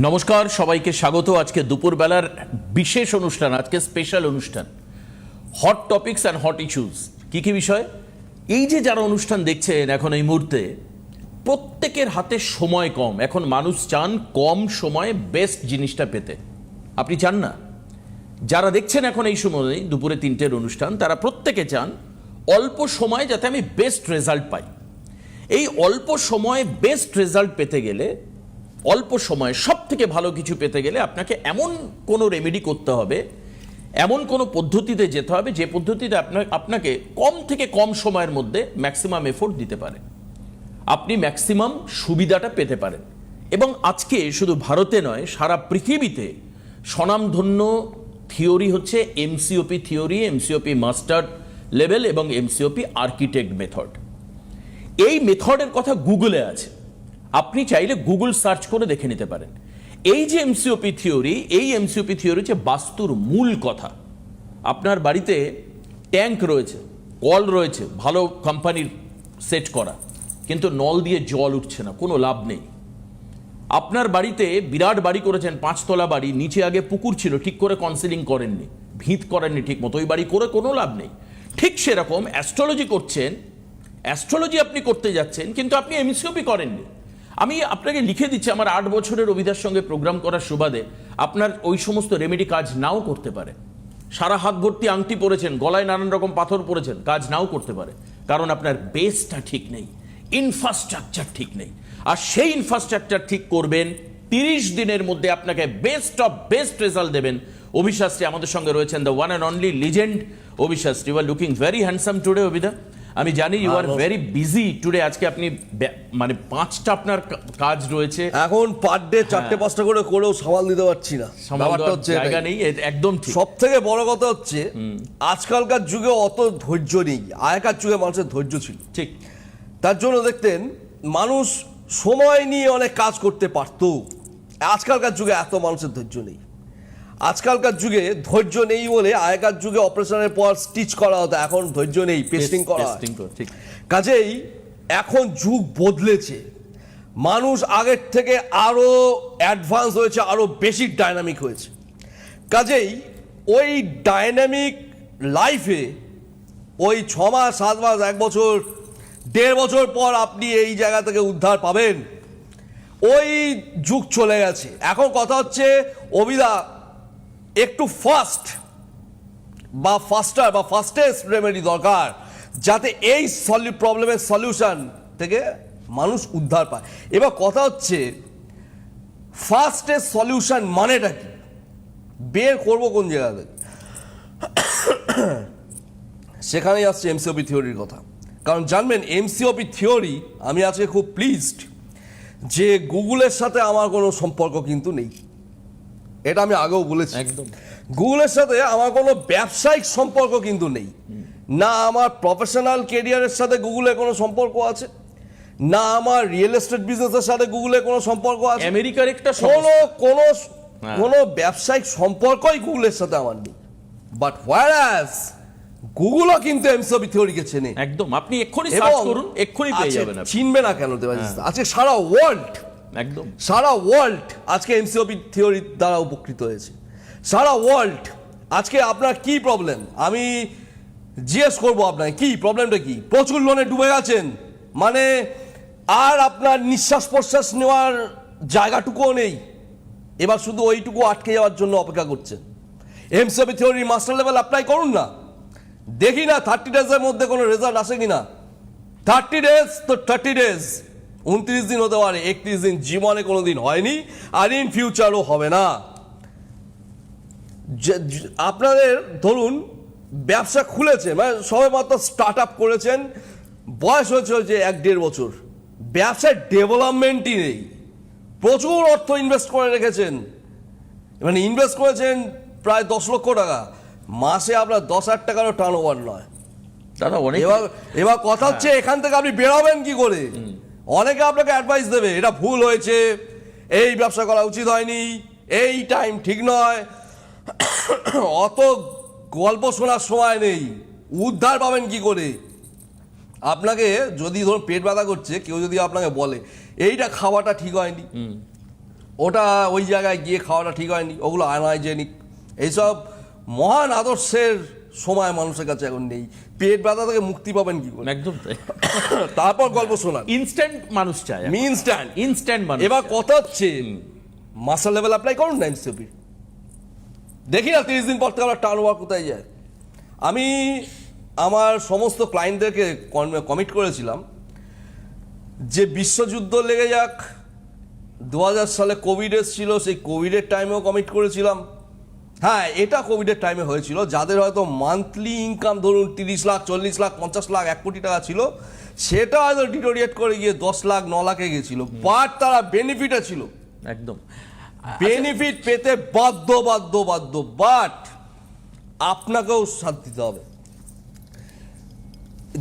নমস্কার, সবাইকে স্বাগত। আজকে দুপুরবেলার বিশেষ অনুষ্ঠান, আজকে স্পেশাল অনুষ্ঠান, hot topics and hot issues. কি কি বিষয়? এই যে যারা অনুষ্ঠান দেখছেন এখন এই মুহূর্তে, প্রত্যেকের হাতে সময় কম। এখন মানুষ চান কম সময়ে বেস্ট জিনিসটা পেতে। আপনি চান না? যারা দেখছেন এখন এই সময় দুপুরে 3টের অনুষ্ঠান, তারা প্রত্যেকে চান অল্প সময়ে যাতে আমি বেস্ট রেজাল্ট পাই। এই অল্প সময়ে বেস্ট রেজাল্ট পেতে গেলে, অল্প সময়ে সব থেকে ভালো কিছু পেতে গেলে আপনাকে এমন কোনো রেমেডি করতে হবে, এমন কোনো পদ্ধতিতে যেতে হবে যে পদ্ধতিতে আপনাকে কম থেকে কম সময়ের মধ্যে ম্যাক্সিমাম এফোর্ট দিতে পারে, আপনি ম্যাক্সিমাম সুবিধাটা পেতে পারেন। এবং আজকে শুধু ভারতে নয়, সারা পৃথিবীতে স্বনামধন্য থিওরি হচ্ছে এমসিওপি থিওরি, এমসিওপি মাস্টার লেভেল এবং এমসিওপি আর্কিটেক্ট মেথড। এই মেথডের কথা গুগলে আছে, আপনি চাইলে গুগল সার্চ করে দেখে নিতে পারেন। এই যে এমসিওপি থিওরি, এই এমসিওপি থিওরি হচ্ছে বাস্তুর মূল কথা। আপনার বাড়িতে ট্যাঙ্ক রয়েছে, কল রয়েছে, ভালো কোম্পানির সেট করা, কিন্তু নল দিয়ে জল উঠছে না, কোনো লাভ নেই। আপনার বাড়িতে বিরাট বাড়ি করেছেন, 5তলা বাড়ি, নিচে আগে পুকুর ছিল, ঠিক করে কনসিলিং করেননি, ভিত করেননি ঠিক মতো, ওই বাড়ি করে কোনো লাভ নেই। ঠিক সেরকম অ্যাস্ট্রোলজি করছেন, অ্যাস্ট্রোলজি আপনি করতে যাচ্ছেন, কিন্তু আপনি এমসিওপি করেননি। আমি আপনাকে লিখে দিচ্ছি, আমার 8 বছরের অভিধার সঙ্গে প্রোগ্রাম করার সুবাদে আপনার ওই সমস্ত রেমেডি কাজ নাও করতে পারে। সারা হাত ভর্তি আংটি পরেছেন, গলায় নানান রকম পাথর পরেছেন, কাজ নাও করতে পারে, কারণ আপনার বেসটা ঠিক নেই, ইনফ্রাস্ট্রাকচার ঠিক নেই। আর সেই ইনফ্রাস্ট্রাকচার ঠিক করবেন, 30 দিনের মধ্যে আপনাকে বেস্ট অফ বেস্ট রেজাল্ট দেবেন। অভিশাস্ত্রী আমাদের সঙ্গে রয়েছেন, the one and only legend Abhishastri. You are looking very handsome today অভিদা। আমি জানি you are very busy today. আজকে আপনি মানে 5টা আপনার কাজ রয়েছে, এখন পার ডে 4-5টা করে করেও সামাল দিতে পারছি না, জায়গা নেই, একদম ঠিক। সব থেকে বড় কথা হচ্ছে আজকালকার যুগে অত ধৈর্য নেই, আগেকার যুগে মানুষের ধৈর্য ছিল। ঠিক, তার জন্য দেখতেন মানুষ সময় নিয়ে অনেক কাজ করতে পারতো। আজকালকার যুগে এত মানুষের ধৈর্য নেই। আজকালকার যুগে ধৈর্য নেই বলে আগেকার যুগে অপারেশনের পর স্টিচ করা হতো, এখন ধৈর্য নেই, পেস্টিং করা হয়। কাজেই এখন যুগ বদলেছে, মানুষ আগের থেকে আরো অ্যাডভান্স হয়েছে, আরো বেশি ডাইনামিক হয়েছে। কাজেই ওই ডাইনামিক লাইফে ওই 6 মাস 7 মাস 1 বছর 1.5 বছর পর আপনি এই জায়গা থেকে উদ্ধার পাবেন, ওই যুগ চলে গেছে। এখন কথা হচ্ছে অভিদা একটু ফাস্ট বা ফাস্টার বা ফাস্টেস্ট রেমেডি দরকার, যাতে এই প্রবলেমের সলিউশন থেকে মানুষ উদ্ধার পায়। এবার কথা হচ্ছে ফাস্টেস্ট সলিউশন মানেটা কি, বের করবো কোন জায়গা থেকে? সেখানেই আসছে এমসিওপি থিওরির কথা। কারণ জানবেন এমসিওপি থিওরি, আমি আজকে খুব প্লিজড যে গুগলের সাথে আমার কোনো সম্পর্ক কিন্তু নেই, এটা আমি আগেও বলেছি। একদম, গুগলের সাথে আমার কোনো ব্যবসায়িক সম্পর্ক কিন্তু নেই, না আমার প্রফেশনাল ক্যারিয়ারের সাথে গুগলের কোনো সম্পর্ক আছে, না আমার রিয়েল এস্টেট বিজনেসের সাথে গুগলের কোনো সম্পর্ক আছে। আমেরিকার একটা কোনো ব্যবসায়িক সম্পর্কই গুগলের সাথে আমার নেই। বাট হোয়ারএজ গুগলও কিন্তু এমসিওপি থিওরিকে চেনে। একদম, আপনি এক্ষুনি সার্চ করুন, এক্ষুনি পেয়ে যাবেন। চিনবে না কেন দেবাশিস? আজকে সারা ওয়ার্ল্ড, একদম সারা ওয়ার্ল্ড আজকে এমসিওপি থিওরির দ্বারা উপকৃত হয়েছে। সারা ওয়ার্ল্ড আজকে আপনার কি প্রবলেম আমি জিজ্ঞেস করবো, আপনার কি প্রবলেমটা কি? প্রচুর লোনে ডুবে গেছেন, মানে আর আপনার নিঃশ্বাস প্রশ্বাস নেওয়ার জায়গাটুকুও নেই, এবার শুধু ওইটুকু আটকে যাওয়ার জন্য অপেক্ষা করছেন। এমসিওপি থিওরির মাস্টার লেভেল অ্যাপ্লাই করুন না, দেখি না 30 ডেজের মধ্যে কোনো রেজাল্ট আসে কিনা। 30 ডেজ তো 30 ডেজ, 29 দিন হতে পারে, 31 দিন জীবনে কোনোদিন হয়নি, আর ইন ফিউচারও হবে না। আপনাদের ধরুন ব্যবসা খুলেছে, মানে সবে মাত্র স্টার্ট আপ করেছেন, বয়স হয়েছে 1-1.5 বছর, ব্যবসায় ডেভেলপমেন্টই নেই, প্রচুর অর্থ ইনভেস্ট করে রেখেছেন, মানে ইনভেস্ট করেছেন প্রায় 10 লক্ষ টাকা, মাসে আপনার 10,000 টাকারও টার্ন ওভার নয়। এবার কথা হচ্ছে এখান থেকে আপনি বেরোবেন কি করে? অনেকে আপনাকে অ্যাডভাইস দেবে, এটা ভুল হয়েছে, এই ব্যবসা করা উচিত হয়নি, এই টাইম ঠিক নয়। অত গল্প শোনার সময় নেই, উদ্ধার পাবেন কি করে? আপনাকে যদি ধরুন পেট ব্যথা করছে, কেউ যদি আপনাকে বলে এইটা খাওয়াটা ঠিক হয়নি, ওটা ওই জায়গায় গিয়ে খাওয়াটা ঠিক হয়নি, ওগুলো আনহাইজেনিক। এইসব মহান আদর্শের সময় মানুষের কাছে এখন নেই। পেট ব্যথা থেকে মুক্তি পাবেন কি করে? একদম তারপর গল্প শোনান। ইনস্ট্যান্ট মানুষ চায়, ইনস্ট্যান্ট মানুষ। এবার কথা হচ্ছে মাসেল লেভেল অ্যাপ্লাই করুন না এমসিপি, দেখি না 30 দিন পর থেকে আমরা টার্ন ওভার কোথায় যায়। আমি আমার সমস্ত ক্লায়েন্টদেরকে কমিট করেছিলাম যে বিশ্বযুদ্ধ লেগে যাক, 2000 সালে কোভিড এসেছিল, সেই কোভিডের টাইমেও কমিট করেছিলাম। হ্যাঁ, এটা কোভিডের টাইমে হয়েছিল। যাদের হয়তো মান্থলি ইনকাম ধরুন 30 লাখ, 40 লাখ, 50 লাখ, 1 কোটি টাকা ছিল, সেটা হয়তো ডিটোরিয়েট করে গিয়ে 10 লাখ, 9 লাখে গেছিল। বাট তারা বেনিফিটে ছিল, একদম বেনিফিট পেতে বাধ্য। বাট আপনাকেও সাথ দিতে হবে।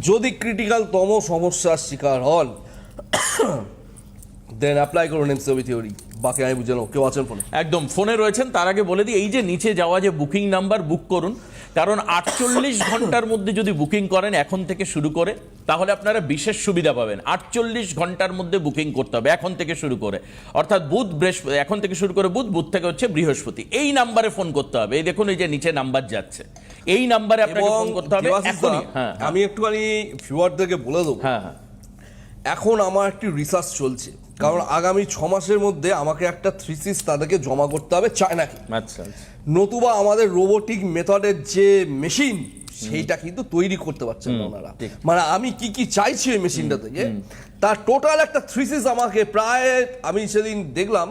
যদি ক্রিটিক্যাল তম সমস্যার শিকার হন, দেন অ্যাপ্লাই করুন এমসিপি থিওরি। বাকি আমি বুঝে নেব। কেউ আছেন ফোনে? একদম ফোনে রয়েছেন। তার আগে বলে দিই, এই যে নিচে যাওয়া যে বুকিং নাম্বার, বুক করুন। কারণ 48 ঘন্টার মধ্যে যদি বুকিং করেন এখন থেকে শুরু করে, তাহলে আপনারা বিশেষ সুবিধা পাবেন। 48 ঘন্টার মধ্যে বুকিং করতে হবে এখন থেকে শুরু করে, অর্থাৎ বুধ বৃহস্পতি, এখন থেকে শুরু করে বুধ থেকে হচ্ছে বৃহস্পতি। এই নাম্বারে ফোন করতে হবে। এই দেখুন, এই যে নিচে নাম্বার যাচ্ছে, এই নাম্বারে আপনাকে ফোন করতে হবে এখনই। হ্যাঁ, আমি একটুখানি ভিউয়ারদেরকে বলে দেবো, হ্যাঁ, এখন আমার একটি রিসার্চ চলছে, কারণ আগামী 6 মাসের মধ্যে আমাকে একটা থিসিস তাদেরকে জমা করতে হবে চায়নাকে। আচ্ছা, নতুবা আমাদের রোবোটিক মেথডের যে মেশিন, সেইটা কিন্তু তৈরি করতে পারছেন না ওনারা। মানে আমি কি কি চাইছি ওই মেশিনটা থেকে, তার টোটাল একটা থিসিস আমাকে প্রায়, আমি সেদিন দেখলাম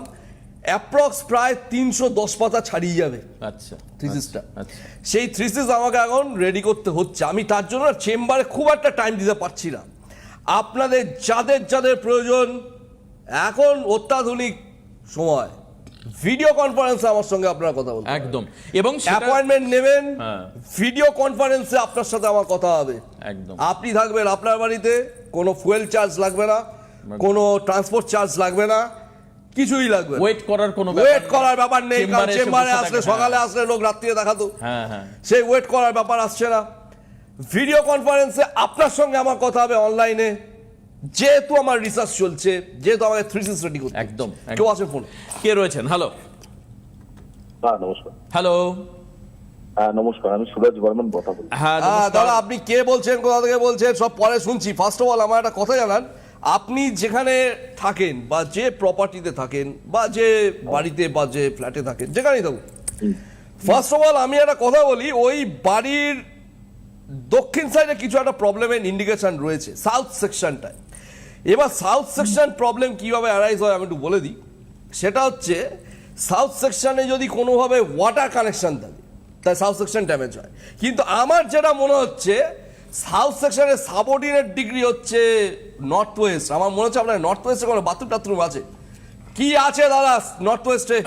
অ্যাপ্রক্স প্রায় 310 পাতা ছাড়িয়ে যাবে। আচ্ছা, থিসিসটা, আচ্ছা, সেই থিসিস আমাকে এখন রেডি করতে হচ্ছে। আমি তার জন্য চেম্বারে খুব একটা টাইম দিতে পারছি না। আপনাদের যাদের যাদের প্রয়োজন, এখন অত্যাধুনিক সময়, ভিডিও কনফারেন্সে আমার সঙ্গে আপনারা কথা বলবেন, একদম। এবং অ্যাপয়েন্টমেন্ট নেবেন, হ্যাঁ, ভিডিও কনফারেন্সে আপনার সাথে আমার কথা হবে। একদম, আপনি থাকবেন আপনার বাড়িতে, কোনো ফুয়েল চার্জ লাগবে না, কোনো ট্রান্সপোর্ট চার্জ লাগবে না, কিছুই লাগবে না। ওয়েট করার কোনো ব্যাপার নেই। কারণ চেম্বারে আসলে, সকালে আসলে লোক রাত্রিরে দেখাতো, সেই ওয়েট করার ব্যাপার আসছে না। ভিডিও কনফারেন্সে আপনার সঙ্গে আমার কথা হবে অনলাইনে। যেহেতু আমার রিসার্চ চলছে, যেহেতু আমাকে থিসিস রেডি করতে, একদম। কেউ আছেন ফোন? কে রয়েছেন? হ্যালো। হ্যাঁ, নমস্কার। হ্যালো। হ্যাঁ, নমস্কার। আমি সুরজ বর্মন কথা বলছি। হ্যাঁ দাদা, আপনি কে বলছেন, কোথা থেকে বলছেন, সব পরে শুনছি। ফার্স্ট অফ অল আমার একটা কথা জানান, আপনি যেখানে থাকেন বা যে প্রপার্টিতে থাকেন বা যে বাড়িতে বা যে ফ্ল্যাটে থাকেন, যেখানেই থাকুন, ফার্স্ট অফ অল আমি একটা কথা বলি, ওই বাড়ির দক্ষিণ সাইডে কিছু একটা প্রবলেমের ইন্ডিকেশন রয়েছে সাউথ সেকশনটায়। এবার সাউথ সেকশন প্রবলেম কিভাবে অ্যারাইজ হয় আমি একটু বলে দিই। সেটা হচ্ছে, সাউথ সেকশনে যদি কোনোভাবে ওয়াটার কানেকশন থাকে, তাই সাউথ সেকশন ড্যামেজ হয়। কিন্তু আমার যেটা মনে হচ্ছে, সাউথ সেকশনের সাবঅর্ডিনেট ডিগ্রি হচ্ছে নর্থ ওয়েস্ট। আমার মনে হচ্ছে আপনার নর্থ ওয়েস্টে কোনো বাথরুম টাথরুম আছে কি? আছে দাদা নর্থ ওয়েস্টে?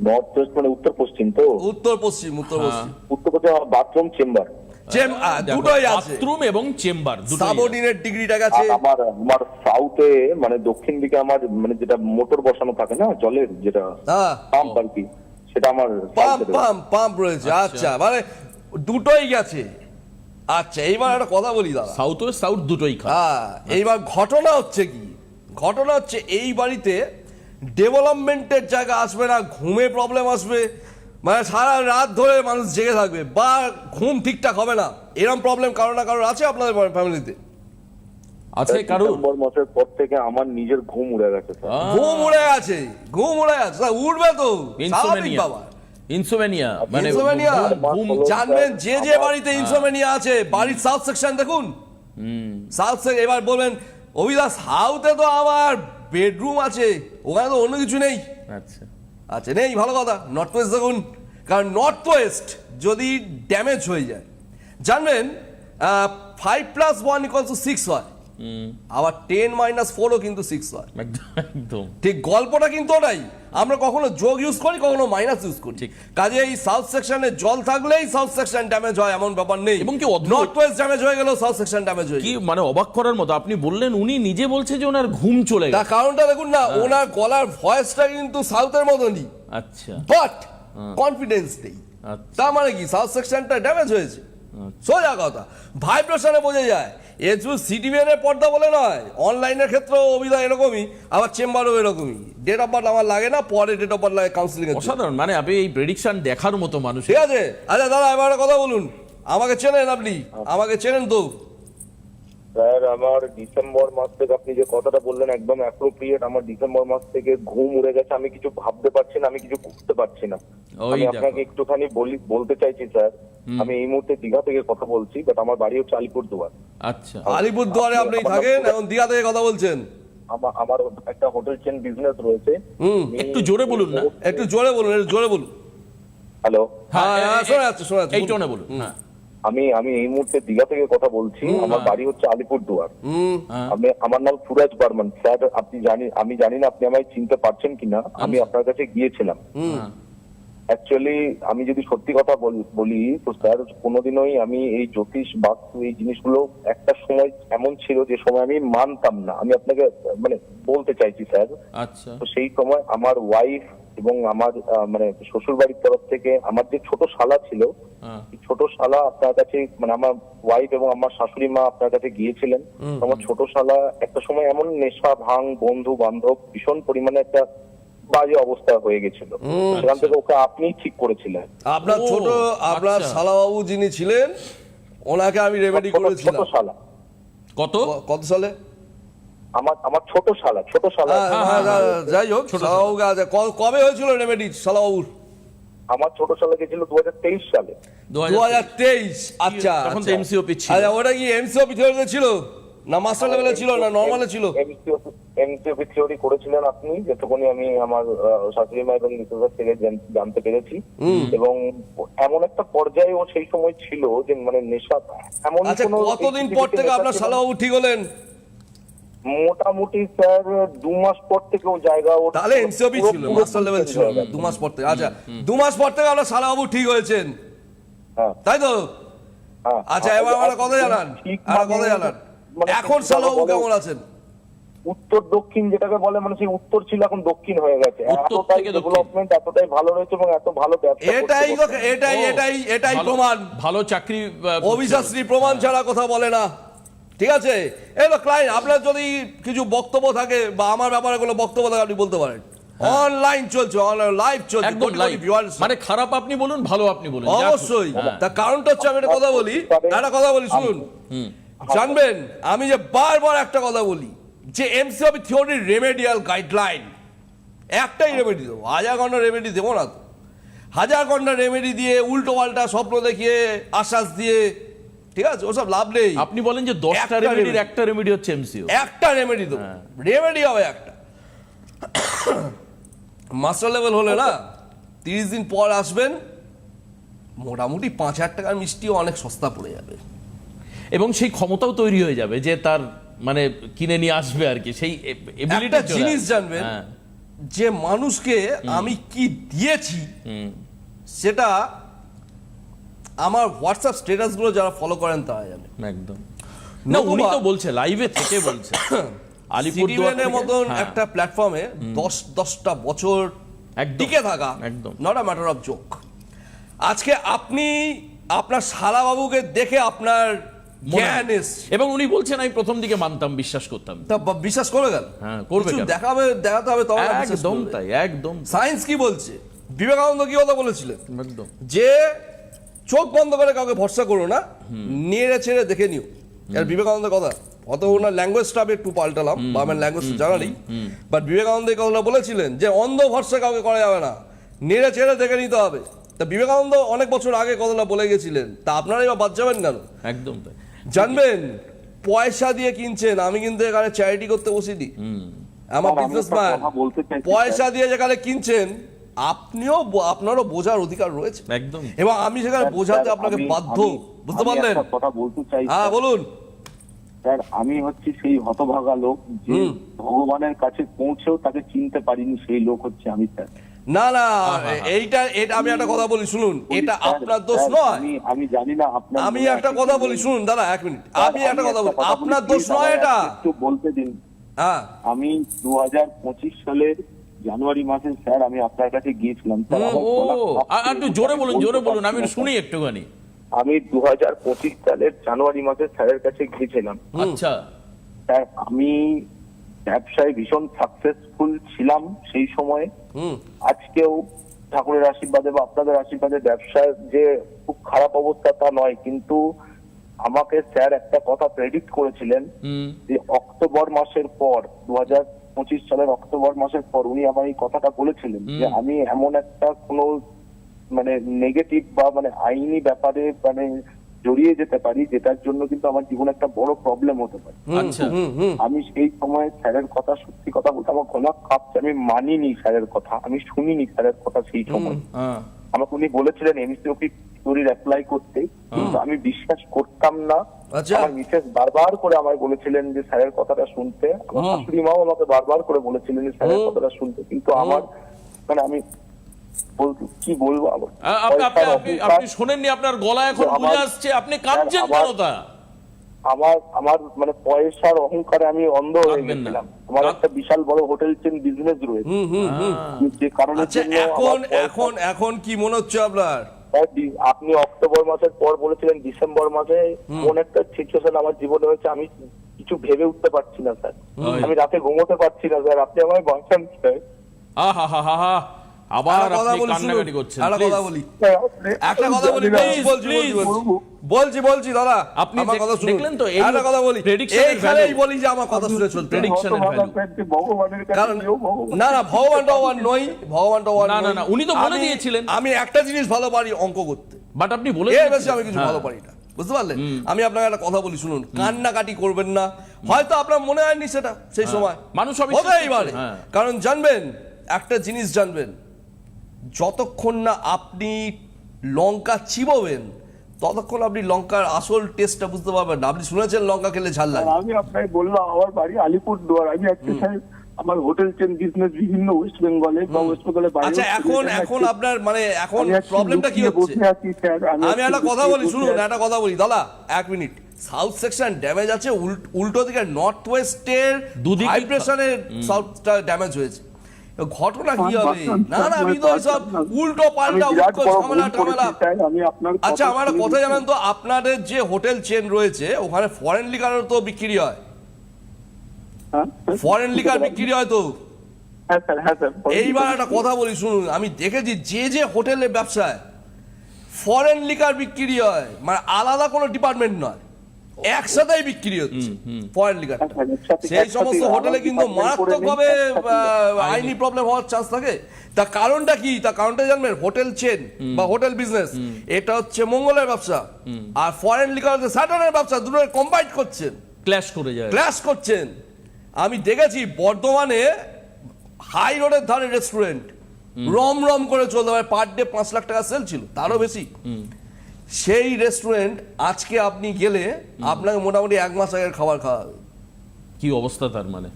নর্থ ওয়েস্ট মানে উত্তর পশ্চিম তো? উত্তর পশ্চিম। উত্তর পশ্চিম বাথরুম চেম্বার দুটোই আছে, বাথরুম এবং চেম্বার দুটোই। সাবঅর্ডিনেট ডিগ্রিটা গেছে। আমার সাউথে মানে দক্ষিণ দিকে আমার মানে যেটা মোটর বসানো থাকে না জলের, যেটা পাম্প আর কি, সেটা আমার পাম্প রয়েছে। আচ্ছা, মানে দুটোই গেছে। আচ্ছা, এইবার একটা কথা বলি দাদা, সাউথ ওয়েস্ট সাউথ দুটোই খারাপ। হ্যাঁ, এইবার ঘটনা হচ্ছে কি, ঘটনা হচ্ছে এই বাড়িতে ডেভেলপমেন্টের জায়গা আসবে না, ঘুমে প্রবলেম আসবে, মানে সারা রাত ধরে মানুষ জেগে থাকবে বা ঘুম ঠিকঠাক হবে না, এরকম প্রবলেম কারো না কারোর আছে আপনাদের ফ্যামিলিতে? আছে কারোর? ডিসেম্বর মাসের পর থেকে আমার নিজের ঘুম উড়ে গেছে। ঘুম উড়ে গেছে? উঠবে তো, স্বাভাবিক বাবা। ইনসোমেনিয়া মানে জানবেন যে যে বাড়িতে ইনসোমেনিয়া আছে, বাড়ির সাউথ সেকশন দেখুন। সাউথ সেকশন, এবার বলবেন অভিলাষ সাউথে তো আমার বেডরুম আছে, ওখানে তো অন্য কিছু নেই। আচ্ছা, আচ্ছা, নেই, ভালো কথা। নর্থ ওয়েস্ট দেখুন, কারণ নর্থ ওয়েস্ট যদি ড্যামেজ হয়ে যায়, জানবেন 5+1=6 হয়, আবার 10-4ও কিন্তু 6 হয়। একদম ঠিক, গল্পটা কিন্তু ওটাই। আমরা কখনো যোগ ইউজ করি, কখনো মাইনাস ইউজ করি। কাজে এই সাউথ সেকশনে জল থাকলেই সাউথ সেকশন ড্যামেজ হয় এমন ব্যাপার নেই। এবং কি নর্থ ওয়েস্ট ড্যামেজ হয়ে গেল, সাউথ সেকশন ড্যামেজ হয়ে কি মানে অবাক করার মতো। আপনি বললেন উনি নিজে বলছে যে ওনার ঘুম চলে গেছে। তার কারণটা দেখুন না, ওনার গলার ভয়েসটা কিন্তু সাউথের মতনই, আচ্ছা, বাট কনফিডেন্স নেই। তার মানে কি, সাউথ সেকশনটা ড্যামেজ হয়েছে। সোজা কথা, ভাইব্রেশনে বোঝা যায়। এ শুধু সিটিভিএন এর পর্দা বলে নয়, অনলাইনের ক্ষেত্রেও অভিধা এরকমই, আবার চেম্বারও এরকমই। ডেট অফ বার্থ আমার লাগে না, পরে ডেট অফ বার্থ লাগে কাউন্সিলিং এর জন্য। অসাধারণ, মানে আপনি এই প্রেডিকশন দেখার মতো মানুষ। ঠিক আছে, আচ্ছা দাদা এবার একটা কথা বলুন, আমাকে চেনেন আপনি? আমাকে চেনেন তো? স্যার আমার ডিসেম্বর মাস থেকে আপনি যে কথাটা বললেন একদম অ্যাপ্রোপ্রিয়েট। আমার ডিসেম্বর মাস থেকে ঘুম উড়ে গেছে, আমি কিছু ভাবতে পারছি না, আমি কিছু করতে পারছি না। ওই আমি দেখো। আপনাকে একটুখানি বলতে চাইছি স্যার, আমি এই মুহূর্তে দীঘা থেকে কথা বলছি, বাট আমার বাড়ি হচ্ছে আলিপুরদুয়ার। আচ্ছা, আলিপুরদুয়ারে আপনি থাকেন, এখন দীঘা থেকে কথা বলছেন? আমার একটা হোটেল চেন বিজনেস রয়েছে। একটু জোরে বলুন না। একটু জোরে বলুন, একটু জোরে বলুন। হ্যালো, হ্যাঁ, শোনা যাচ্ছে, শোনা যাচ্ছে। এই টোনে বলুন। হ্যাঁ, আমি এই মুহূর্তে দীঘা থেকে কথা বলছি। আমার বাড়ি হচ্ছে আলিপুরদুয়ার। হ্যাঁ। আমার নাম সুরাজ বর্মন। স্যার আমি জানি না আপনি আমায় চিনতে পারছেন কিনা। আমি আপনার কাছে গিয়েছিলাম। হ্যাঁ। অ্যাকচুয়ালি আমি যদি সত্যি কথা বলি তো স্যার, কোনোদিনই আমি এই জ্যোতিষ বাস্তু এই জিনিসগুলো একটা সময় এমন ছিল যে সময় আমি মানতাম না। আমি আপনাকে মানে বলতে চাইছি স্যার, আচ্ছা, তো সেই সময় আমার ওয়াইফ এবং আমার মানে শ্বশুর বাড়ির তরফ থেকে আমার যে ছোট শালা ছিল, হ্যাঁ। এই ছোট শালা আপনার কাছে, মানে আমার ওয়াইফ এবং আমার শাশুড়ি মা আপনার কাছে গিয়েছিলেন। তো আমার ছোট শালা একটা সময় এমন নেশা ভাঙ, বন্ধু বান্ধব ভীষণ পরিমাণে একটা বাজে অবস্থা হয়ে গেছিল। সেখান থেকে ওকে আপনিই ঠিক করেছিলেন। আপনার ও, ছোট, আপনার আচ্ছা। শালাবাবু যিনি ছিলেন, ওনাকে আমি রেমেডি ছোট করেছিলাম। শালা, কত? কত সালে? আমার ছোট শালা। যাই হোক, শালাবাবুকে কবে হয়েছিল রেমেডি শালাবাবুর? আমার ছোট শালা গেছিল 2023 সালে। 2023। আচ্ছা, তখন তো আচ্ছা। MCOP ছিল। আচ্ছা, ওটা কি এমসিওপি থিওরিতে ছিল না মাস্টার লেভেলে ছিল না নরমালে ছিল? এমসিওপি থিওরি করেছিলেন আপনি, যেটুকুনি আমি আমার শাশুড়ি মা এবং মিসেসের থেকে জানতে পেরেছি। এবং এমন একটা পর্যায়ে ও সেই সময় ছিল যে মানে নেশা এমন। আচ্ছা, কতদিন পর থেকে আপনার শালাবাবু ঠিক হলেন? মোটামুটি স্যার 2 মাস পর থেকে ও জায়গা ও তাহলে এমসিওপি ছিল, মাস্টার লেভেল ছিল 2 মাস পর থেকে। আচ্ছা, 2 মাস পর থেকে আপনার শালাবাবু ঠিক হয়েছেন, হ্যাঁ, তাই তো? হ্যাঁ। আচ্ছা, এবার আমার কথা জানান, ঠিক আমার কথা জানান, মানে এখন শালাবাবু কেমন আছেন? উত্তর দক্ষিণ যেটাকে বলে, মানে সেই উত্তর ছিল এখন দক্ষিণ হয়ে গেছে। উত্তর এতটাই থেকে দক্ষিণ। ডেভেলপমেন্ট, এতটাই ভালো রয়েছে এবং এত ভালো ব্যবসা এটাই করছে। এটাই ভালো- প্রমাণ। ভালো চাকরি। অভিশাস্ত্রী প্রমাণ ছাড়া কথা বলে না। ঠিক আছে, এলো ক্লায়েন্ট, আপনার যদি কিছু বক্তব্য থাকে বা আমার ব্যাপারে কোনো বক্তব্য থাকে আপনি বলতে পারেন। অনলাইন চলছে, অনলাইন লাইভ চলছে, একদম কোটি কোটি live। viewers। মানে খারাপ আপনি বলুন, ভালো আপনি বলুন, যা খুশি। অবশ্যই। হ্যাঁ। তার কারণটা হচ্ছে, আমি একটা কথা বলি, শুনুন। জানবেন, আমি যে বারবার একটা কথা বলি যে এমসিওপি থিওরির রেমেডিয়াল গাইডলাইন একটাই রেমেডি দেবো, হাজার ঘন্টা রেমেডি দেবো না তো। হাজার ঘন্টা রেমেডি দিয়ে উল্টো পাল্টা স্বপ্ন দেখিয়ে আশ্বাস দিয়ে, ঠিক আছে, ওসব লাভ নেই। আপনি বলেন যে 10টা একটা রেমেডির remedy। একটা রেমেডি হচ্ছে এমসিও। একটা রেমেডি দেবো, রেমেডি হবে একটা। মাস্টার লেভেল হলে না 30 দিন পর আসবেন, মোটামুটি 5,000 টাকার মিষ্টিও অনেক সস্তা পড়ে যাবে। এবং সেই ক্ষমতাও তৈরি হয়ে যাবে যে তার মানে কিনে নিয়ে আসবে আর কি, সেই একটা জিনিস জানবেন, যে মানুষকে আমি কি দিয়েছি সেটা আমার হোয়াটসঅ্যাপ স্ট্যাটাস গুলো যারা ফলো করেন তারা জানে। একদম। না, উনি তো বলছে, লাইভে থেকে বলছে আলিপুরদুয়ার সিটিভিএনের মতন হ্যাঁ। একটা প্ল্যাটফর্মে 10টা বছর একদম, টিকে থাকা একদম। Not a matter of joke. আজকে আপনি আপনার শালাবাবুকে দেখে আপনার জ্ঞান এসছে, এবং উনি বলছেন আমি প্রথম দিকে মানতাম, বিশ্বাস করতাম। তা বিশ্বাস করে গেল। হ্যাঁ, করবে কিছু কেন? দেখাতে হবে তবে না বিশ্বাস একদম করবে। তাই, একদম সায়েন্স কি বলছে? বিবেকানন্দ কি কথা বলেছিলেন? একদম। যে চোখ বন্ধ করে কাউকে ভরসা করো না, নেড়ে ছেড়ে দেখে নিও। আর বিবেকানন্দের কথা, অত ওনার ল্যাঙ্গুয়েজটা আমি একটু পাল্টালাম, বা আমার ল্যাঙ্গুয়েজ জানা নেই, বাট বিবেকানন্দ এই কথাটা বলেছিলেন যে অন্ধ ভরসা কাউকে করা যাবে না, নেড়ে ছেড়ে দেখে নিতে হবে। তা বিবেকানন্দ অনেক বছর আগে কথাটা বলে গেছিলেন, তা আপনারাই বা বাদ যাবেন কেন? একদম তাই। জানবেন, পয়সা দিয়ে কিনছেন, আমি কিন্তু এখানে চ্যারিটি করতে বসিনি, আমার আমি একটা বিজনেসম্যান। কথা বলতে চাইছি, পয়সা দিয়ে যেখানে কিনছেন, আপনারও বোঝার অধিকার রয়েছে, একদম। এবং আমি সেখানে বোঝাতে স্যার, আপনাকে আমি- বাধ্য। আমি- বুঝতে আমি পারলেন? একটা কথা বলতে চাই হ্যাঁ, বলুন। স্যার, আমি হচ্ছি সেই হতভাগা লোক যে ভগবানের কাছে পৌঁছেও তাকে চিনতে পারিনি, সেই লোক হচ্ছে আমি স্যার। না না, এটা আমি একটা কথা বলি, শুনুন, এটা স্যার, আপনার দোষ স্যার, নয়। আমি জানি না আপনার আমি মনে একটা আছে কথা কি বলি, নেই। শুনুন দাদা, 1 মিনিট, স্যার, আমি একটা কথা বলি, বলি, আপনার দোষ please নয় আমায় এটা। একটু বলতে দিন। হ্যাঁ, আমি 2025 সালের জানুয়ারি মাসে স্যার আমি আপনার কাছে গিয়েছিলাম স্যার। আমার ও, গলা আর একটু জোরে বলুন, জোরে বলুন, আমি শুনি একটুখানি। আমি 2025 সালের জানুয়ারি মাসে স্যারের কাছে গিয়েছিলাম। আচ্ছা, স্যার আমি ব্যবসায় ভীষণ সাকসেসফুল ছিলাম সেই সময়ে। আজকেও ঠাকুরের আশীর্বাদে বা আপনাদের আশীর্বাদে ব্যবসার যে খুব খারাপ অবস্থা তা নয়, কিন্তু আমাকে স্যার একটা কথা প্রেডিক্ট করেছিলেন যে অক্টোবর মাসের পর 2025 সালের অক্টোবর মাসের পর উনি আমার এই কথাটা বলেছিলেন যে আমি এমন একটা কোনো মানে নেগেটিভ বা মানে আইনি ব্যাপারে মানে জড়িয়ে যেতে পারি যেটার জন্য কিন্তু আমার জীবনে একটা বড় প্রবলেম হতে পারে। আচ্ছা, আমি সেই সময় স্যারের কথা, সত্যি কথা বলতে আমার গলা কাঁপছে, আমি মানিনি স্যারের কথা, আমি শুনিনি স্যারের কথা সেই সময়। হ্যাঁ, আমাকে উনি বলেছিলেন এমসিওপি থিওরির অ্যাপ্লাই করতে, কিন্তু আমি বিশ্বাস করতাম না। আচ্ছা। আমার মিসেস বারবার করে আমায় বলেছিলেন যে স্যারের কথাটা শুনতে, আমার শাশুড়ি মাও আমাকে বারবার করে বলেছিলেন যে স্যারের কথাটা শুনতে, কিন্তু আমার মানে আমি কি বলবো আবার আপনি শোনেননি, আপনার গলা এখন বুঝে আসছে, আপনি কাঁদছেন কেন? তা আমার মানে পয়সার অহংকারে আমি অন্ধ হয়ে কাঁদবেন না। গেছিলাম। আমার একটা বিশাল বড় হোটেল চেন বিজনেস রয়েছে, যে কারণে আচ্ছা, এখন কি মনে হচ্ছে আপনার? আপনি অক্টোবর মাসের পর বলেছিলেন ডিসেম্বর মাসে কোন একটা সিচুয়েশন আমার জীবনে হয়েছে, আমি কিছু ভেবে উঠতে পারছি না স্যার। আমি রাতে ঘুমোতে পারছি না স্যার, আপনি আমায় বাঁচান স্যার। আবার একটা কথা আপনি বলি, কান্নাকাটি শুনুন, করছেন। একটা কথা বলি, একটা কথা বলি, বলছি দাদা, আপনি আমার কথা শুনুন, দেখলেন তো, এই একটা কথা বলি, prediction এর এইখানেই value। বলি যে আমার কথা শুনে চলতে হবে। Prediction এর value। ভগবানের কাছে কারণ গিয়েও ভগবান না ভগবানটা ওয়ান নই, ভগবানটা ওয়ান না, না, নই। না, উনি তো বলে আমি- দিয়েছিলেন। আমি একটা জিনিস ভালো পারি, অঙ্ক করতে। বাট আপনি বলে এর বেশি আমি কিছু ভালো পারি না, বুঝতে পারলেন? আমি আপনাকে একটা কথা বলি, শুনুন, কান্নাকাটি করবেন না। হয়তো আপনার মনে হয়নি সেটা সেই সময়, মানুষ সবই হতেই চেষ্টা পারে। করে, হ্যাঁ। কারণ জানবেন, একটা জিনিস জানবেন, যতক্ষণ না আপনি লঙ্কা চিবোবেন ততক্ষণ আপনি লঙ্কার আসল টেস্টটা বুঝতে পারবেন না। আপনি শুনেছেন লঙ্কা খেলে ঝাল লাগে? আমি আপনাকে বললাম আমার বাড়ি আলিপুরদুয়ার, আমি একটা স্যার আমার হোটেল চেন বিজনেস বিভিন্ন ওয়েস্ট বেঙ্গলে বা ওয়েস্ট বেঙ্গলে বাইরে। আচ্ছা, এখন আপনার মানে এখন প্রবলেমটা কি হচ্ছে? আমি একটা কথা বলি, শুনুন, একটা কথা বলি দাদা, এক মিনিট। সাউথ সেকশন ড্যামেজ আছে, উল্টো দিকে নর্থ ওয়েস্টের দুদিকে ভাইব্রেশনের সাউথটা ড্যামেজ হয়েছে। ঘটনা কি হবে? না আমি তো সব উল্টো পাল্টা ঝামেলা। আচ্ছা, আমার একটা কথা জানেন তো, আপনাদের যে হোটেল চেন রয়েছে ওখানে ফরেন লিকারও তো বিক্রি হয়, ফরেন লিকার বিক্রি হয় তো। এইবার একটা কথা বলি, শুনুন, আমি দেখেছি যে হোটেলের ব্যবসায় ফরেন লিকার বিক্রি হয়, মানে আলাদা কোনো ডিপার্টমেন্ট নয়, একসাথেই বিক্রি হচ্ছে ফরেন লিকার। সেই সমস্ত হোটেলে কিন্তু মারাত্মকভাবে আইনি প্রবলেম হওয়ার চান্স থাকে। তার কারণটা কি? তার কারণটা জানবেন, হোটেল চেন বা হোটেল বিজনেস এটা হচ্ছে মঙ্গলের ব্যবসা, আর ফরেন লিকার হচ্ছে স্যাটার্নের ব্যবসা, দুটো কম্বাইন করছেন, ক্ল্যাশ করে যায়। ক্লাস করছেন। আমি দেখেছি বর্ধমানে হাই রোডের ধারে রেস্টুরেন্ট রম করে চলতে পারে, পার ডে 5 লাখ টাকা সেল ছিল, তারও বেশি। সেই রেস্টুরেন্ট আজকে আপনি গেলে আপনাকে মোটামুটি 1 মাস আগের খাবার খাওয়া হবে। কি অবস্থা তার মানে?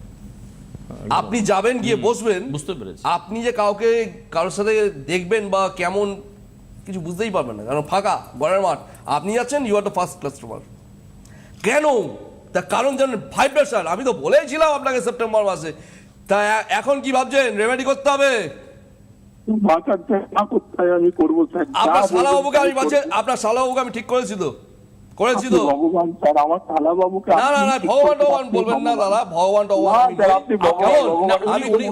আপনি যাবেন, গিয়ে বসবেন, বুঝতে পেরেছি। আপনি যে কারোর সাথে দেখবেন বা কেমন কিছু বুঝতেই পারবেন না, কারণ ফাঁকা ঘরের মাঠ, আপনি যাচ্ছেন, you are the first customer. কেন? তার কারণ জানেন, ভাইব্রেশন। আমি তো বলেছিলাম আপনাকে সেপ্টেম্বর মাসে। তা এখন কি ভাবছেন? রেমেডি করতে হবে? আমি করবো স্যার, আপনার শালাবাবুকে আমি আপনার শালাবাবুকে আমি ঠিক করেছি তো, ভগবান স্যার আমার শালা বাবুকে। না ভগবান বলবেন না দাদা, ভগবান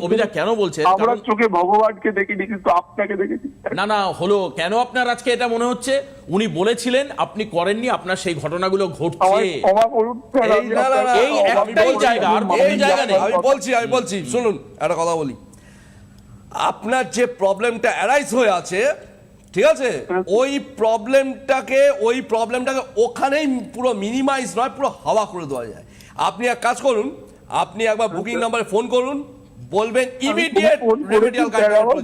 অভিযোগ কেন বলছেন? আমরা চোখে ভগবানকে দেখিনি, কিন্তু আপনাকে দেখেছি। না হলো কেন আপনার আজকে এটা মনে হচ্ছে? উনি বলেছিলেন, আপনি করেননি, আপনার সেই ঘটনাগুলো ঘটছে। এই একটাই জায়গা, আর কোনো জায়গা নেই। আমি বলছি শুনুন, একটা কথা বলি। আপনার যে প্রবলেমটা অ্যারাইজ হয়ে আছে, ঠিক আছে, ওই প্রবলেমটাকে ওখানেই পুরো মিনিমাইজ নয়, পুরো হাওয়া করে দেওয়া যায়। আপনি এক কাজ করুন, আপনি একবার বুকিং নাম্বারে ফোন করুন, বলবেন ইমিডিয়েট রেমেডিয়াল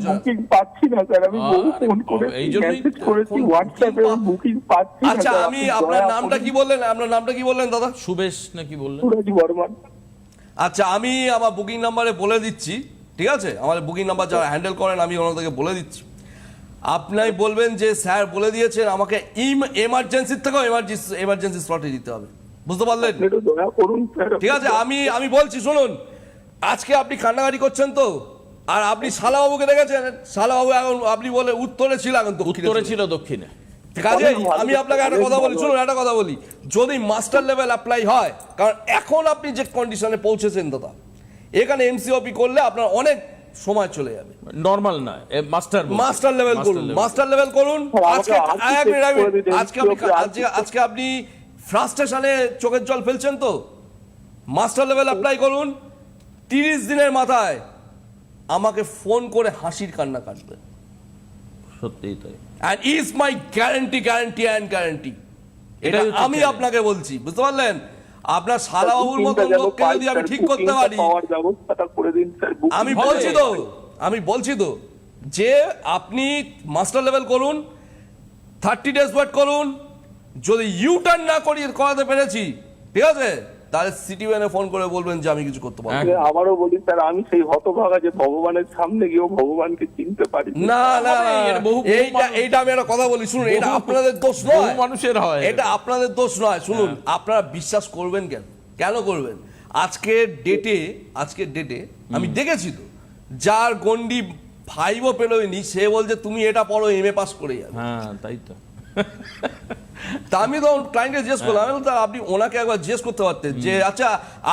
বুকিং পাচ্ছি না স্যার, আমি বহু ফোন করেছি, মেসেজ করেছি হোয়াটসঅ্যাপে, বুকিং পাচ্ছি না। আচ্ছা, আমি আপনার নামটা কি বললেন দাদা? সুবেশ নাকি বললেন? সুরজ বর্মন। আচ্ছা, আমি আমার বুকিং নাম্বারে বলে দিচ্ছি, ঠিক আছে? আমার বুকিং নাম্বার যারা হ্যান্ডেল করেন আমি ওনাদেরকে বলে দিচ্ছি। আপনি বলবেন যে স্যার বলে দিয়েছেন আমাকে এমার্জেন্সির থেকেও এমার্জেন্সি স্লটে দিতে হবে, বুঝতে পারলেন? ঠিক আছে, আমি বলছি, শুনুন, আজকে আপনি কান্নাকাটি করছেন তো, আর আপনি শালাবাবুকে দেখেছেন? শালাবাবু এখন আপনি বলে উত্তরে ছিল, এখন উত্তরে ছিল, দক্ষিণে। কাজে অনেক ভালো, আমি আপনাকে একটা অনেক কথা বলি, ভালো। শুনুন একটা কথা বলি, যদি মাস্টার লেভেল অ্যাপ্লাই হয়, কারণ এখন আপনি যে কন্ডিশনে পৌঁছেছেন দাদা, এখানে এমসিওপি করলে আপনার অনেক সময় চলে যাবে। নর্মাল না, মাস্টার লেভেল করুন, মাস্টার লেভেল করুন। আমাকে আজকে আজকে এক মিনিট, check করে দিতে, আজকে আপনি ফ্রাস্ট্রেশনে চোখের জল ফেলছেন তো, মাস্টার লেভেল অ্যাপ্লাই করুন, 30 দিনের মাথায় আমাকে ফোন করে হাসির কান্না কাটবেন। সত্যিই তাই। And is my guarantee. এটা এটাই হচ্ছে আমি challenge। আপনাকে বলছি, বুঝতে পারলেন? আপনার শালাবাবুর মতন লোককে যদি আমি ঠিক করতে পারি, পাওয়ার ব্যবস্থাটা করে দিন স্যার। আমি হবে। বলছি তো যে আপনি মাস্টার লেভেল করুন, 30 ডেজ ওয়েট করুন, যদি ইউ টার্ন না করাতে পেরেছি, ঠিক আছে, তাহলে সিটিওয়ানে ফোন করে বলবেন যে আমি কিছু করতে পারবো না। আবারও বলি স্যার, আমি সেই হতভাগা যে ভগবানের সামনে গিয়েও ভগবানকে চিনতে পারি না না হবে, না, এটা বহু এইটা আমি একটা কথা বলি, শুনুন, এটা আপনাদের দোষ বহু নয়, মানুষের হয় এটা আপনাদের দোষ নয়। শুনুন, আপনারা বিশ্বাস করবেন কেন করবেন? আজকের ডেটে আমি দেখেছি তো, যার গন্ডি 5ও পেলোয়নি, সে বলছে তুমি এটা পড়ো, এমএ পাস করে যাবে। হ্যাঁ তাই তো। তা আমি তো ক্লায়েন্টকে জিজ্ঞেস করলাম, আমি বললাম, আপনি ওনাকে একবার জিজ্ঞেস করতে পারতেন যে আচ্ছা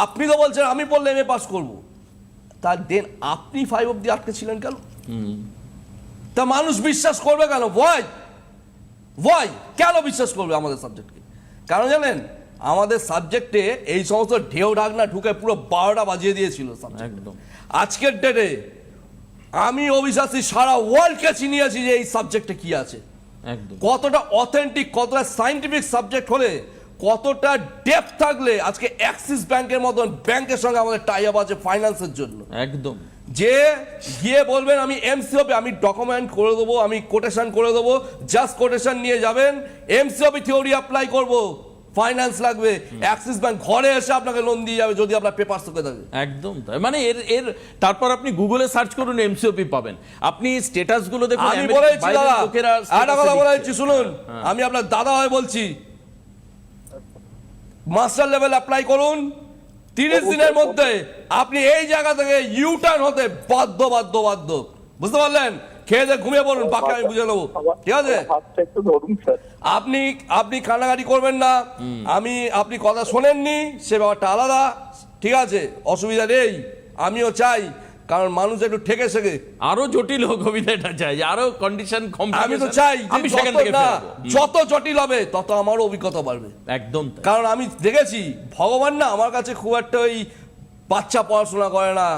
আপনি তো বলছেন আমি পড়লে এমএ পাস করবো, তার দেন আপনি 5 অব্দি আটকে ছিলেন কেন? তা মানুষ বিশ্বাস করবে কেন? ভয় কেন বিশ্বাস করবে আমাদের সাবজেক্টকে? কারণ জানেন, আমাদের সাবজেক্টে এই সমস্ত ঢেউ ঢাকনা ঢুকে পুরো 12টা বাজিয়ে দিয়েছিল সাবজেক্ট। একদম। আজকের ডেটে আমি অবিশ্বাসী সারা ওয়ার্ল্ডকে চিনিয়েছি যে এই সাবজেক্টে কি আছে, একদম। কতটা অথেন্টিক, কতটা সায়েন্টিফিক সাবজেক্ট হলে, কতটা ডেপথ থাকলে আজকে অ্যাক্সিস ব্যাংকের মতন ব্যাংকের সঙ্গে আমাদের টাই আপ আছে ফাইন্যান্সের জন্য। একদম। যে গিয়ে বলবেন আমি এমসিওপি, আমি ডকুমেন্ট করে দেবো, আমি কোটেশন করে দেবো, জাস্ট কোটেশন নিয়ে যাবেন, এমসিওপি থিওরি অ্যাপ্লাই করব, ফাইন্যান্স লাগবে, অ্যাক্সিস ব্যাংক ঘরে এসে আপনাকে লোন দিয়ে যাবে যদি আপনার পেপার থেকে থাকে। একদম তাই। মানে এর তারপর আপনি গুগলে সার্চ করুন, এমসিওপি পাবেন। আপনি স্ট্যাটাস গুলো দেখুন, আমি বলেছি দাদা, লোকেরা একটা কথা বলেছি, শুনুন, আমি আপনার দাদা হয়ে বলছি, মাস্টার লেভেল অ্যাপ্লাই করুন, 30 দিনের মধ্যে আপনি এই জায়গা থেকে ইউ টার্ন হতে বাধ্য। বুঝতে পারলেন? খেয়ে দিয়ে ঘুমিয়ে পড়ুন, বাকি আমি বুঝে নেবো, ঠিক আছে? হাতটা একটু ধরুন স্যার। আপনি কান্নাকাটি করবেন না, আপনি কথা শোনেননি, সে ব্যাপারটা আলাদা, ঠিক আছে, অসুবিধা নেই। আমিও চাই, কারণ মানুষ একটু ঠেকে শেখে, আরো জটিল হোক, কবিতাটা চাই যে আরো কন্ডিশন কম। আমি তো চাই যে আমি সেখান থেকে যত জটিল হবে তত আমারও অভিজ্ঞতা বাড়বে। একদম তাই। কারণ আমি দেখেছি ভগবান না আমার কাছে খুব একটা ওই বাচ্চা পড়াশোনা করে না,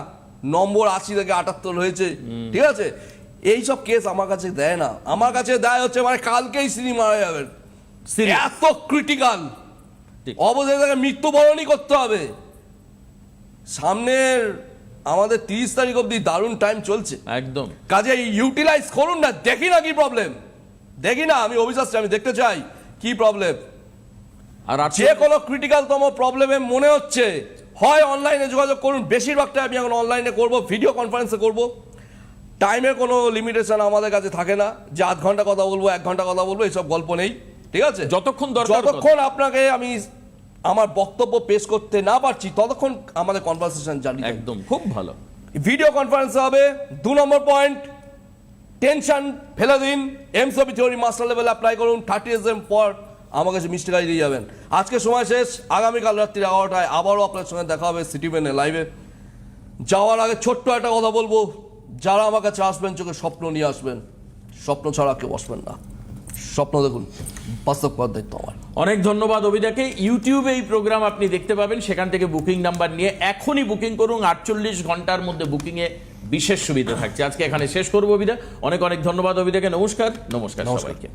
নম্বর 80 থেকে 78 হয়েছে, ঠিক আছে, এইসব কেস আমার কাছে দেয় না। আমার কাছে দেয় হচ্ছে মানে কালকেই সিনি মারা যাবেন, এত ক্রিটিক্যাল ঠিক। অবশ্যই তাকে মৃত্যুবরণই করতে হবে। সামনের আমাদের 30 তারিখ অব্দি দারুণ টাইম চলছে, একদম। কাজে ইউটিলাইজ করুন না, দেখি না কি প্রবলেম, আমি অবিশ্বাসী, আমি দেখতে চাই কি প্রবলেম। আর যে কোনো ক্রিটিক্যালতম প্রবলেমে মনে হচ্ছে হয় অনলাইনে যোগাযোগ করুন, বেশিরভাগটা আমি এখন অনলাইনে করব, ভিডিও কনফারেন্সে করব। টাইমের কোনো লিমিটেশন আমাদের কাছে থাকে না যে 8 ঘন্টা কথা বলবো, 1 ঘন্টা কথা বলবো, এইসব গল্প নেই, ঠিক আছে? যতক্ষণ দরকার, যতক্ষণ আপনাকে আমি আমার বক্তব্য পেশ করতে না পারছি, ততক্ষণ আমাদের কনভারসেশন জানি। একদম খুব ভালো। ভিডিও কনফারেন্স হবে। 2 নম্বর পয়েন্ট, টেনশন ফেলে দিন, এমসিওপি থিওরি মাস্টার লেভেল অ্যাপ্লাই করুন, 30 days পর আমার কাছে মিষ্টি গাড়ি দিয়ে যাবেন। আজকে সময় শেষ, আগামীকাল রাত্রি 11টায় আবারও আপনার সঙ্গে দেখা হবে সিটিভেনে লাইভে। যাওয়ার আগে ছোট্ট একটা কথা বলবো, যারা আমার কাছে আসবেন চোখে স্বপ্ন নিয়ে আসবেন, স্বপ্ন ছাড়া কেউ আসবেন না, স্বপ্ন দেখুন, বাস্তব করার দায়িত্ব আমার। অনেক ধন্যবাদ অভিদাকে। ইউটিউবে এই প্রোগ্রাম আপনি দেখতে পাবেন, সেখান থেকে বুকিং নাম্বার নিয়ে এখনই বুকিং করুন। 48 ঘন্টার মধ্যে বুকিংয়ে বিশেষ সুবিধা থাকছে। আজকে এখানে শেষ করবো অভিদা। অনেক ধন্যবাদ অভিদাকে। নমস্কার সবাইকে।